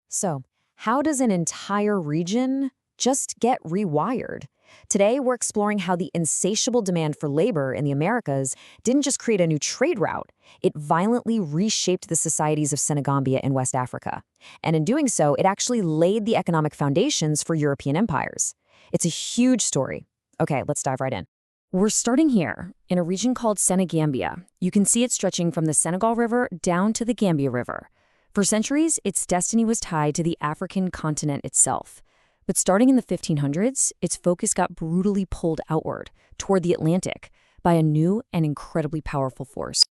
So, how does an entire region just get rewired? Today, we're exploring how the insatiable demand for labor in the Americas didn't just create a new trade route, it violently reshaped the societies of Senegambia in West Africa. And in doing so, it actually laid the economic foundations for European empires. It's a huge story. Okay, let's dive right in. We're starting here, in a region called Senegambia. You can see it stretching from the Senegal River down to the Gambia River. For centuries, its destiny was tied to the African continent itself. But starting in the 1500s, its focus got brutally pulled outward, toward the Atlantic, by a new and incredibly powerful force.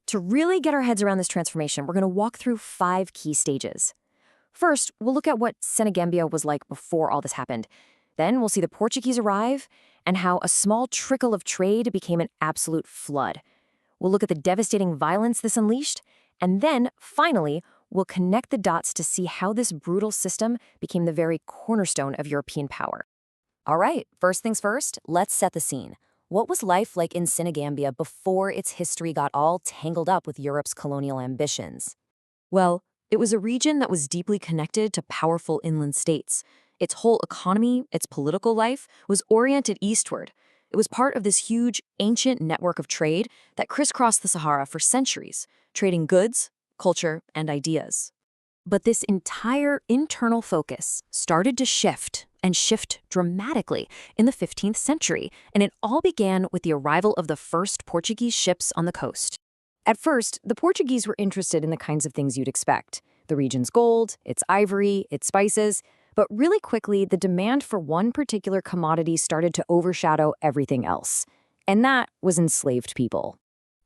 To really get our heads around this transformation, we're going to walk through 5 key stages. First, we'll look at what Senegambia was like before all this happened. Then we'll see the Portuguese arrive and how a small trickle of trade became an absolute flood. We'll look at the devastating violence this unleashed, and then, finally, we'll connect the dots to see how this brutal system became the very cornerstone of European power. All right, first things first, let's set the scene. What was life like in Senegambia before its history got all tangled up with Europe's colonial ambitions? Well, it was a region that was deeply connected to powerful inland states. Its whole economy, its political life, was oriented eastward. It was part of this huge, ancient network of trade that crisscrossed the Sahara for centuries, trading goods, culture, and ideas. But this entire internal focus started to shift, and shift dramatically, in the 15th century, and it all began with the arrival of the first Portuguese ships on the coast. At first, the Portuguese were interested in the kinds of things you'd expect: the region's gold, its ivory, its spices. But really quickly, the demand for one particular commodity started to overshadow everything else. And that was enslaved people.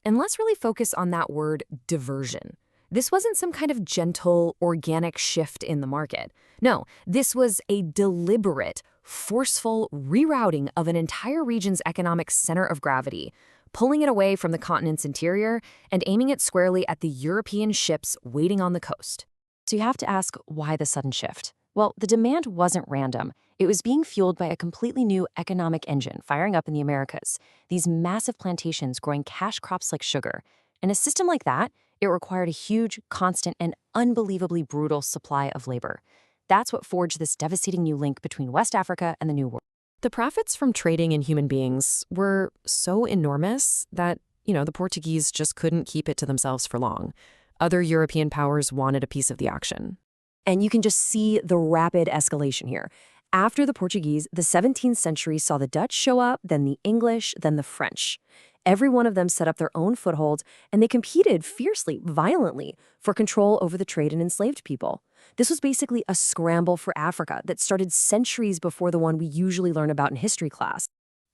And let's really focus on that word, diversion. This wasn't some kind of gentle, organic shift in the market. No, this was a deliberate, forceful rerouting of an entire region's economic center of gravity, pulling it away from the continent's interior and aiming it squarely at the European ships waiting on the coast. So you have to ask, why the sudden shift? Well, the demand wasn't random. It was being fueled by a completely new economic engine firing up in the Americas, these massive plantations growing cash crops like sugar. And a system like that, it required a huge, constant, and unbelievably brutal supply of labor. That's what forged this devastating new link between West Africa and the New World. The profits from trading in human beings were so enormous that, the Portuguese just couldn't keep it to themselves for long. Other European powers wanted a piece of the action. And you can just see the rapid escalation here. After the Portuguese, the 17th century saw the Dutch show up, then the English, then the French. Every one of them set up their own foothold, and they competed fiercely, violently, for control over the trade in enslaved people. This was basically a scramble for Africa that started centuries before the one we usually learn about in history class.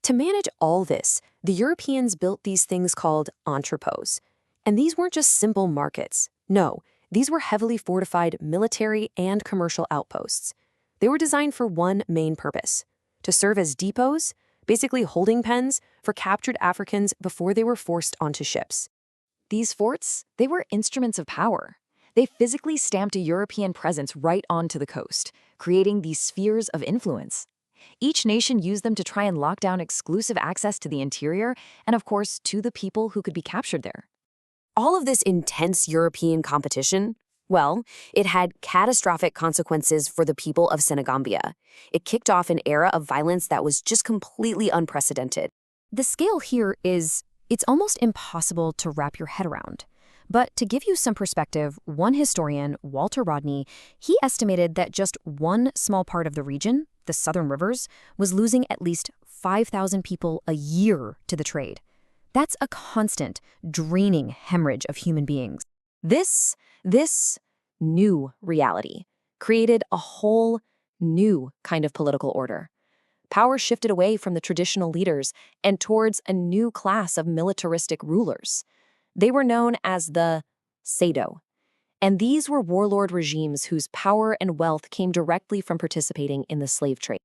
To manage all this, the Europeans built these things called entrepôts. And these weren't just simple markets. No, these were heavily fortified military and commercial outposts. They were designed for one main purpose: to serve as depots, basically holding pens, for captured Africans before they were forced onto ships. These forts, they were instruments of power. They physically stamped a European presence right onto the coast, creating these spheres of influence. Each nation used them to try and lock down exclusive access to the interior and, of course, to the people who could be captured there. All of this intense European competition, well, it had catastrophic consequences for the people of Senegambia. It kicked off an era of violence that was just completely unprecedented. The scale here it's almost impossible to wrap your head around. But to give you some perspective, one historian, Walter Rodney, he estimated that just one small part of the region, the Southern Rivers, was losing at least 5,000 people a year to the trade. That's a constant, draining hemorrhage of human beings. This new reality created a whole new kind of political order. Power shifted away from the traditional leaders and towards a new class of militaristic rulers. They were known as the Sado. And these were warlord regimes whose power and wealth came directly from participating in the slave trade.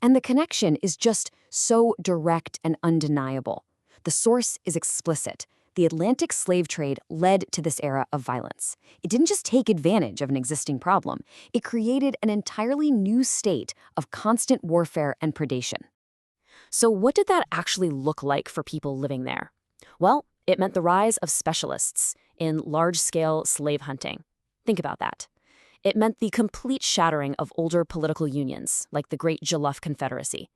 And the connection is just so direct and undeniable. The source is explicit. The Atlantic slave trade led to this era of violence. It didn't just take advantage of an existing problem. It created an entirely new state of constant warfare and predation. So what did that actually look like for people living there? Well, it meant the rise of specialists in large-scale slave hunting. Think about that. It meant the complete shattering of older political unions, like the Great Jollof Confederacy.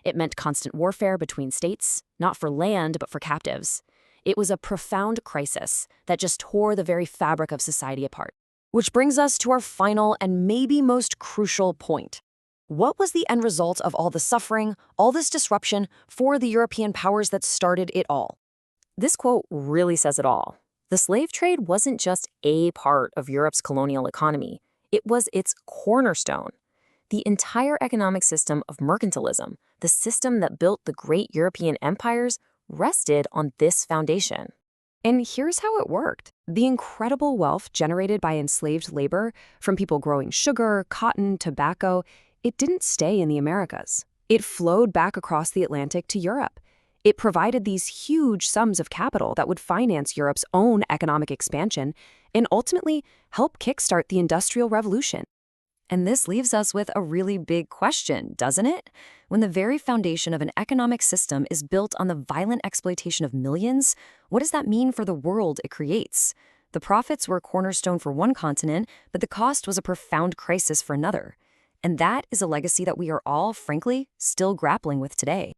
It meant constant warfare between states, not for land, but for captives. It was a profound crisis that just tore the very fabric of society apart. Which brings us to our final and maybe most crucial point. What was the end result of all the suffering, all this disruption for the European powers that started it all? This quote really says it all. The slave trade wasn't just a part of Europe's colonial economy. It was its cornerstone. The entire economic system of mercantilism, the system that built the great European empires, rested on this foundation. And here's how it worked. The incredible wealth generated by enslaved labor, from people growing sugar, cotton, tobacco, it didn't stay in the Americas. It flowed back across the Atlantic to Europe. It provided these huge sums of capital that would finance Europe's own economic expansion and ultimately help kickstart the Industrial Revolution. And this leaves us with a really big question, doesn't it? When the very foundation of an economic system is built on the violent exploitation of millions, what does that mean for the world it creates? The profits were a cornerstone for one continent, but the cost was a profound crisis for another. And that is a legacy that we are all, frankly, still grappling with today.